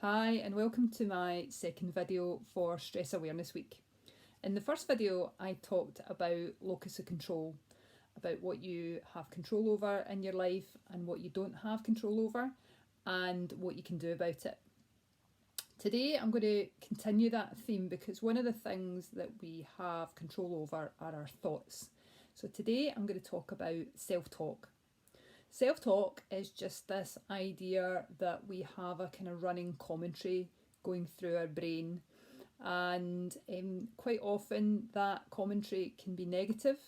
Hi and welcome to my second video for Stress Awareness Week. In the first video I talked about locus of control, about what you have control over in your life and what you don't have control over and what you can do about it. Today I'm going to continue that theme because one of the things that we have control over are our thoughts. So today I'm going to talk about self-talk. Self-talk is just this idea that we have a kind of running commentary going through our brain, and quite often that commentary can be negative.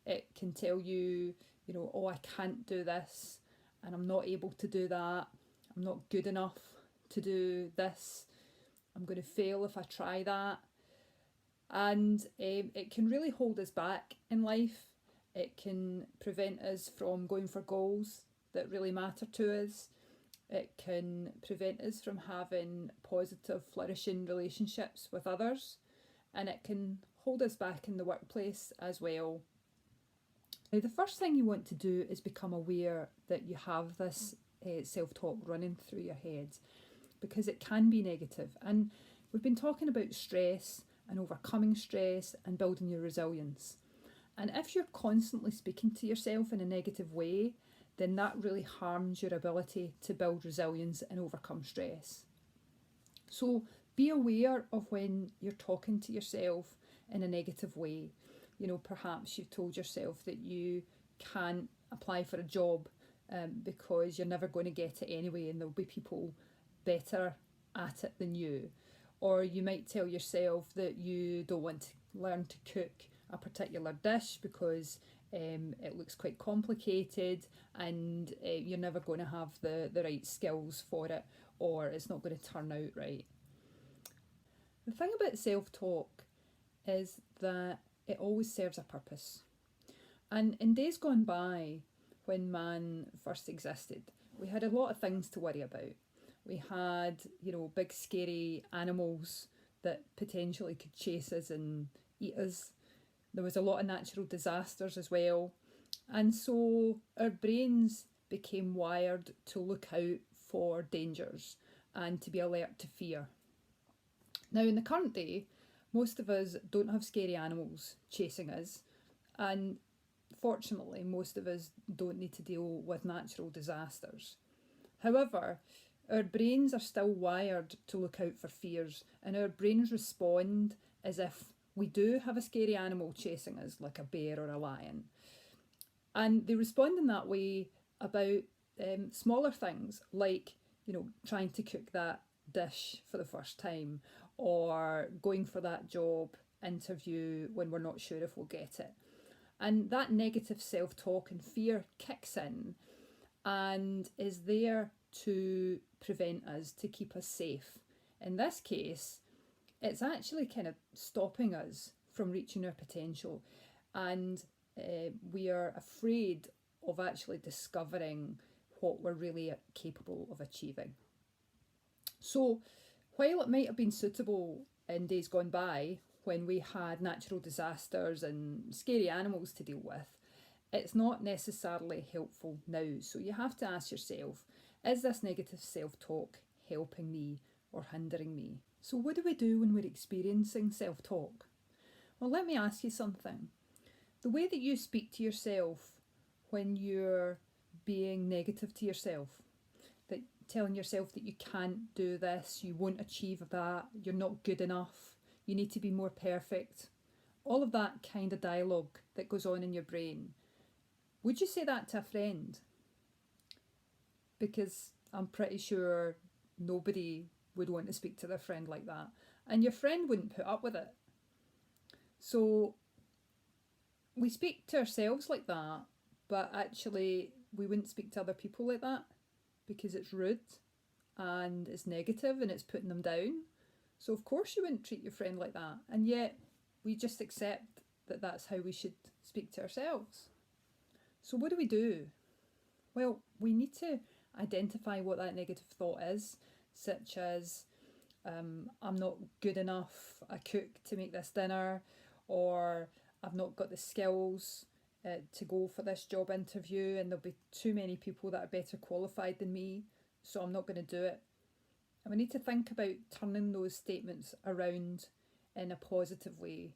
It can tell you, oh, I can't do this and I'm not able to do that. I'm not good enough to do this. I'm going to fail if I try that. And it can really hold us back in life. It can prevent us from going for goals that really matter to us. It can prevent us from having positive, flourishing relationships with others. And it can hold us back in the workplace as well. Now, the first thing you want to do is become aware that you have this self-talk running through your head, because it can be negative. And we've been talking about stress and overcoming stress and building your resilience. And if you're constantly speaking to yourself in a negative way, then that really harms your ability to build resilience and overcome stress. So be aware of when you're talking to yourself in a negative way. Perhaps you've told yourself that you can't apply for a job because you're never going to get it anyway and there'll be people better at it than you. Or you might tell yourself that you don't want to learn to cook a particular dish because it looks quite complicated and you're never going to have the right skills for it, or it's not going to turn out right. The thing about self-talk is that it always serves a purpose. And in days gone by, when man first existed, we had a lot of things to worry about. We had, big scary animals that potentially could chase us and eat us. There was a lot of natural disasters as well. And so our brains became wired to look out for dangers and to be alert to fear. Now, in the current day, most of us don't have scary animals chasing us. And fortunately, most of us don't need to deal with natural disasters. However, our brains are still wired to look out for fears, and our brains respond as if we do have a scary animal chasing us, like a bear or a lion. And they respond in that way about smaller things, like, trying to cook that dish for the first time, or going for that job interview when we're not sure if we'll get it. And that negative self-talk and fear kicks in and is there to prevent us, to keep us safe. In this case, it's actually kind of stopping us from reaching our potential, and we are afraid of actually discovering what we're really capable of achieving. So while it might have been suitable in days gone by when we had natural disasters and scary animals to deal with, it's not necessarily helpful now. So you have to ask yourself, is this negative self-talk helping me or hindering me? So what do we do when we're experiencing self-talk? Well, let me ask you something. The way that you speak to yourself when you're being negative to yourself, that telling yourself that you can't do this, you won't achieve that, you're not good enough, you need to be more perfect, all of that kind of dialogue that goes on in your brain, would you say that to a friend? Because I'm pretty sure nobody would want to speak to their friend like that, and your friend wouldn't put up with it. So we speak to ourselves like that, but actually we wouldn't speak to other people like that because it's rude and it's negative and it's putting them down. So of course you wouldn't treat your friend like that, and yet we just accept that that's how we should speak to ourselves. So what do we do? Well, we need to identify what that negative thought is, such as I'm not good enough a cook to make this dinner, or I've not got the skills to go for this job interview and there'll be too many people that are better qualified than me, so I'm not going to do it. And we need to think about turning those statements around in a positive way.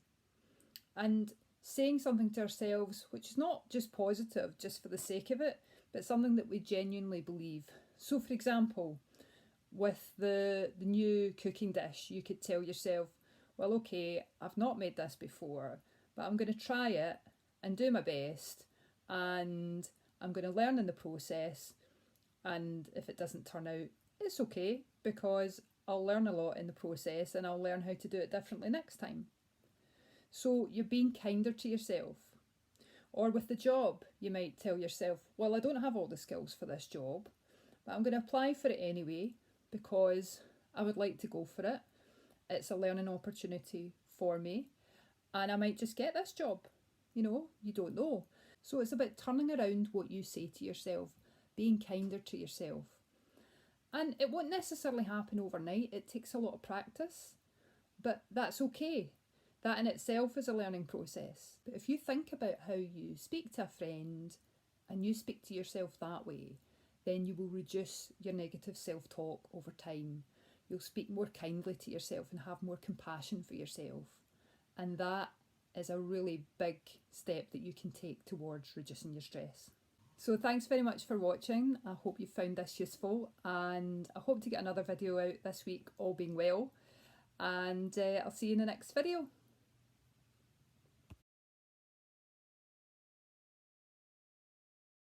And saying something to ourselves which is not just positive just for the sake of it, but something that we genuinely believe. So for example, with the new cooking dish, you could tell yourself, well, okay, I've not made this before, but I'm going to try it and do my best, and I'm going to learn in the process. And if it doesn't turn out, it's okay, because I'll learn a lot in the process and I'll learn how to do it differently next time. So you're being kinder to yourself. Or with the job, you might tell yourself, well, I don't have all the skills for this job, but I'm going to apply for it anyway because I would like to go for it. It's a learning opportunity for me, and I might just get this job. You don't know. So it's about turning around what you say to yourself, being kinder to yourself. And it won't necessarily happen overnight. It takes a lot of practice, but that's okay. That in itself is a learning process. But if you think about how you speak to a friend and you speak to yourself that way, then you will reduce your negative self-talk over time. You'll speak more kindly to yourself and have more compassion for yourself. And that is a really big step that you can take towards reducing your stress. So thanks very much for watching. I hope you found this useful, and I hope to get another video out this week, all being well. And I'll see you in the next video.